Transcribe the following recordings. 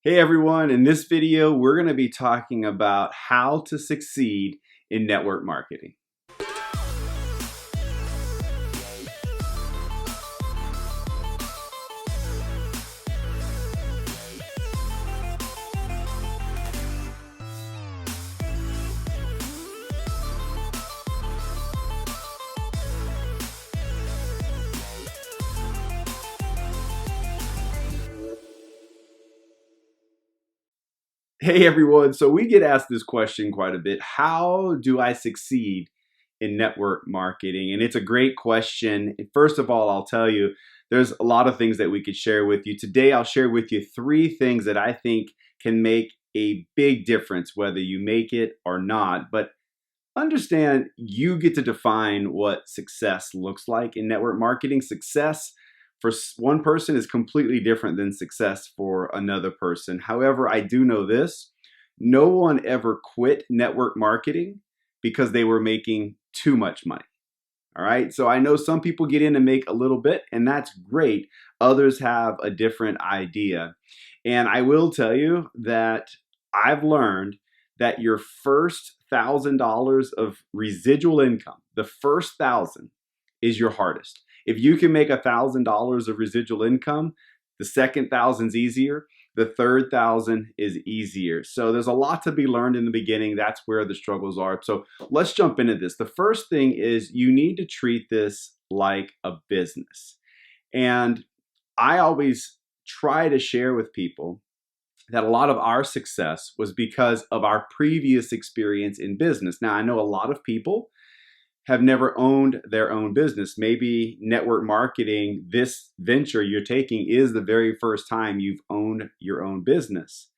Hey everyone, in this video we're going to be talking about how to succeed in network marketing. Hey everyone, so we get asked this question quite a bit. How do I succeed in network marketing? And it's a great question. First of all, I'll tell you, there's a lot of things that we could share with you. Today, I'll share with you 3 things that I think can make a big difference, whether you make it or not. But understand, you get to define what success looks like in network marketing. Success for one person is completely different than success for another person. However, I do know this: no one ever quit network marketing because they were making too much money. All right. So I know some people get in and make a little bit, and that's great. Others have a different idea. And I will tell you that I've learned that your first $1,000 of residual income, the first 1,000, is your hardest. If you can make $1,000 of residual income, the second 1,000's easier. The third 1,000 is easier. So there's a lot to be learned in the beginning. That's where the struggles are. So let's jump into this. The first thing is you need to treat this like a business. And I always try to share with people that a lot of our success was because of our previous experience in business. Now, I know a lot of people have never owned their own business. Maybe network marketing, this venture you're taking, is the very first time you've owned your own business.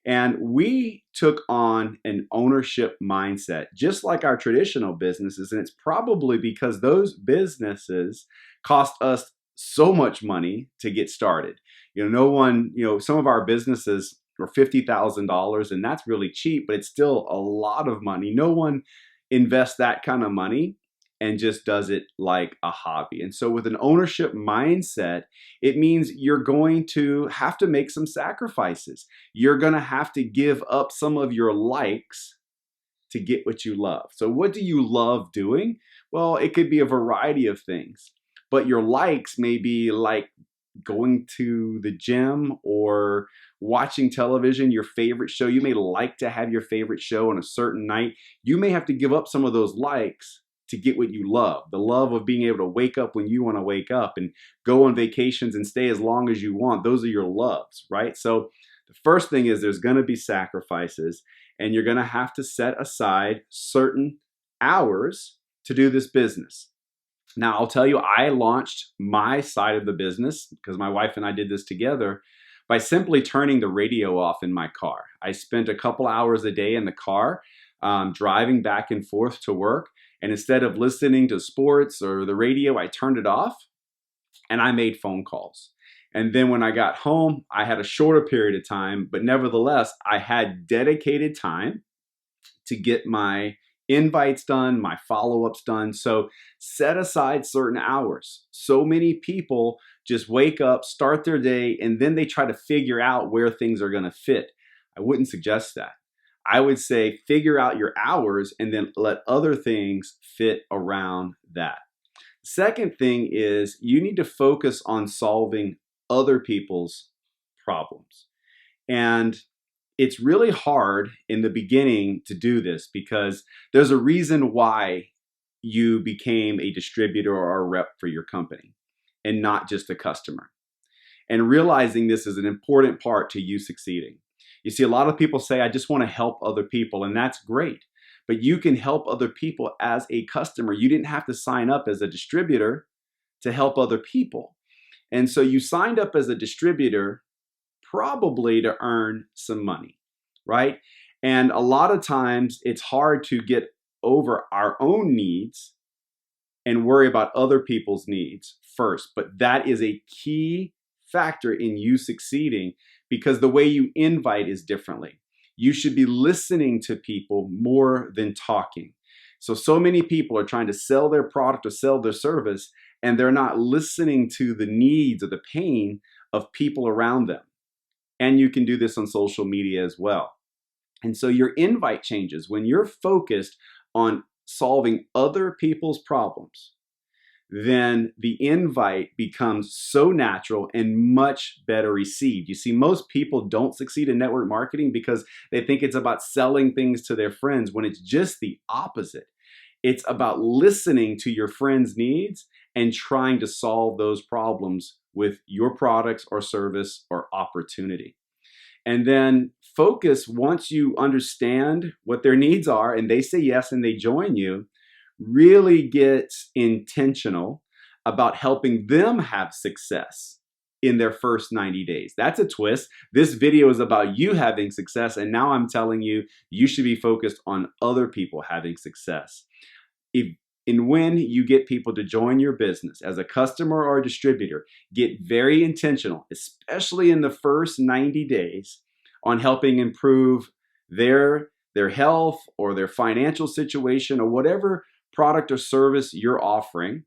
And we took on an ownership mindset, just like our traditional businesses. And it's probably because those businesses cost us so much money to get started. Some of our businesses are $50,000, and that's really cheap, but it's still a lot of money. No one invest that kind of money and just does it like a hobby. And so with an ownership mindset, it means you're going to have to make some sacrifices. You're going to have to give up some of your likes to get what you love. So what do you love doing? Well, it could be a variety of things, but your likes may be like going to the gym or watching television, your favorite show. You may like to have your favorite show on a certain night. You may have to give up some of those likes to get what you love. The love of being able to wake up when you want to wake up and go on vacations and stay as long as you want. Those are your loves, right? So the first thing is there's going to be sacrifices, and you're going to have to set aside certain hours to do this business. Now, I'll tell you, I launched my side of the business, because my wife and I did this together, by simply turning the radio off in my car. I spent a couple hours a day in the car, driving back and forth to work. And instead of listening to sports or the radio, I turned it off and I made phone calls. And then when I got home, I had a shorter period of time, but nevertheless, I had dedicated time to get my invites done, my follow-ups done. So set aside certain hours. So many people just wake up, start their day, and then they try to figure out where things are going to fit. I wouldn't suggest that. I would say figure out your hours and then let other things fit around that. Second thing is you need to focus on solving other people's problems. And it's really hard in the beginning to do this because there's a reason why you became a distributor or a rep for your company and not just a customer. And realizing this is an important part to you succeeding. You see, a lot of people say, I just want to help other people, and that's great. But you can help other people as a customer. You didn't have to sign up as a distributor to help other people. And so you signed up as a distributor probably to earn some money, right? And a lot of times it's hard to get over our own needs and worry about other people's needs first. But that is a key factor in you succeeding, because the way you invite is differently. You should be listening to people more than talking. So many people are trying to sell their product or sell their service, and they're not listening to the needs or the pain of people around them. And you can do this on social media as well. And so your invite changes. When you're focused on solving other people's problems, then the invite becomes so natural and much better received. You see, most people don't succeed in network marketing because they think it's about selling things to their friends when it's just the opposite. It's about listening to your friends' needs and trying to solve those problems with your products or service or opportunity. And then focus, once you understand what their needs are and they say yes and they join you, really get intentional about helping them have success in their first 90 days. That's a twist. This video is about you having success, and now I'm telling you, you should be focused on other people having success. If and when you get people to join your business as a customer or a distributor, get very intentional, especially in the first 90 days, on helping improve their health or their financial situation or whatever product or service you're offering.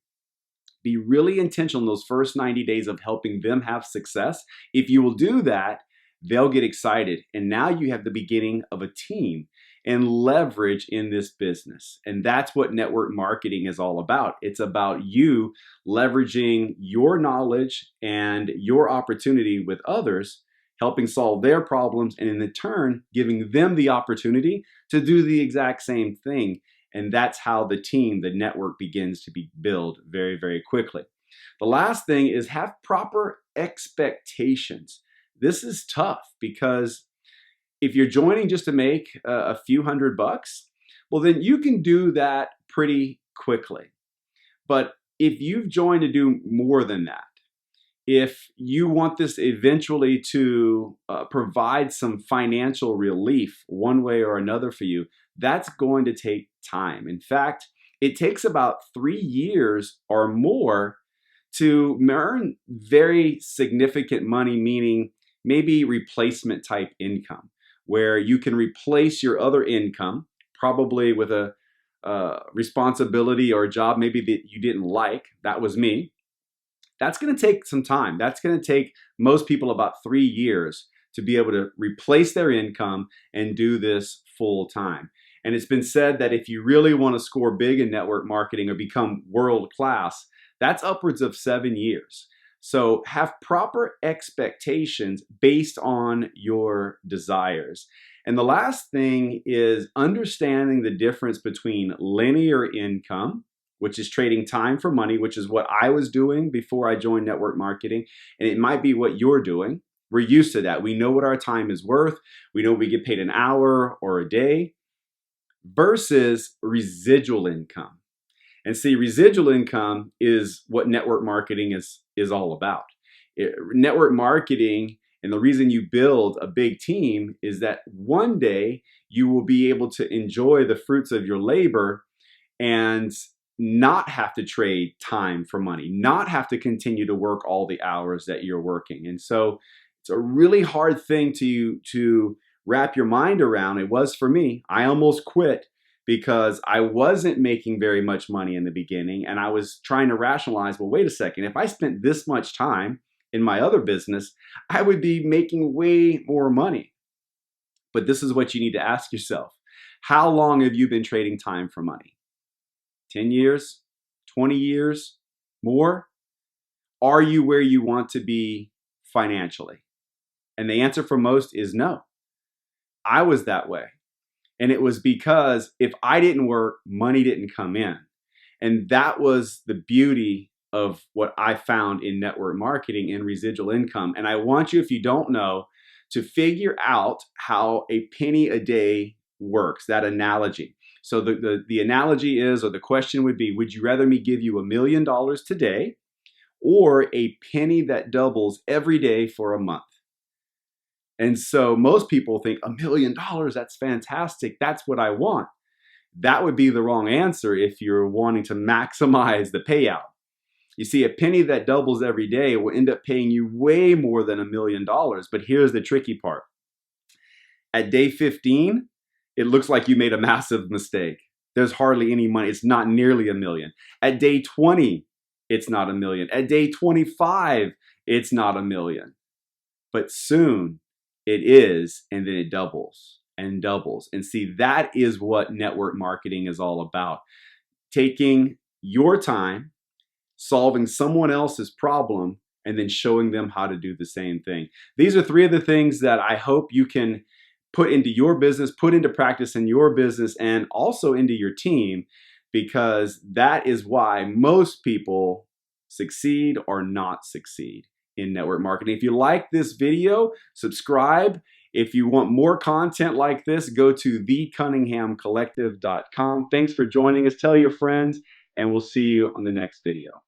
Be really intentional in those first 90 days of helping them have success. If you will do that, they'll get excited. And now you have the beginning of a team and leverage in this business. And that's what network marketing is all about. It's about you leveraging your knowledge and your opportunity with others, helping solve their problems, and in turn, giving them the opportunity to do the exact same thing. And that's how the team, the network, begins to be built very, very quickly. The last thing is have proper expectations. This is tough because if you're joining just to make a few $100, well, then you can do that pretty quickly. But if you've joined to do more than that, if you want this eventually to provide some financial relief one way or another for you, that's going to take time. In fact, it takes about 3 years or more to earn very significant money, meaning maybe replacement type income, where you can replace your other income, probably with a responsibility or a job maybe that you didn't like. That was me. That's going to take some time. That's going to take most people about 3 years to be able to replace their income and do this full time. And it's been said that if you really want to score big in network marketing or become world class, that's upwards of 7 years. So have proper expectations based on your desires. And the last thing is understanding the difference between linear income, which is trading time for money, which is what I was doing before I joined network marketing. And it might be what you're doing. We're used to that. We know what our time is worth. We know we get paid an hour or a day, versus residual income. And see, residual income is what network marketing is all about. Network marketing, and the reason you build a big team is that one day you will be able to enjoy the fruits of your labor and not have to trade time for money, not have to continue to work all the hours that you're working. And so it's a really hard thing to wrap your mind around. It was for me. I almost quit because I wasn't making very much money in the beginning, and I was trying to rationalize, well, wait a second, if I spent this much time in my other business, I would be making way more money. But this is what you need to ask yourself. How long have you been trading time for money? 10 years? 20 years? More? Are you where you want to be financially? And the answer for most is no. I was that way. And it was because if I didn't work, money didn't come in. And that was the beauty of what I found in network marketing and residual income. And I want you, if you don't know, to figure out how a penny a day works, that analogy. So the analogy is, or the question would be, would you rather me give you $1 million today or a penny that doubles every day for a month? And so most people think $1 million, that's fantastic. That's what I want. That would be the wrong answer if you're wanting to maximize the payout. You see, a penny that doubles every day will end up paying you way more than $1 million. But here's the tricky part. At day 15, it looks like you made a massive mistake. There's hardly any money. It's not nearly $1 million. At day 20, it's not $1 million. At day 25, it's not $1 million. But soon, it is, and then it doubles and doubles. And see, that is what network marketing is all about. Taking your time, solving someone else's problem, and then showing them how to do the same thing. These are three of the things that I hope you can put into your business, put into practice in your business, and also into your team, because that is why most people succeed or not succeed in network marketing. If you like this video, subscribe. If you want more content like this, go to thecunninghamcollective.com. Thanks for joining us. Tell your friends, and we'll see you on the next video.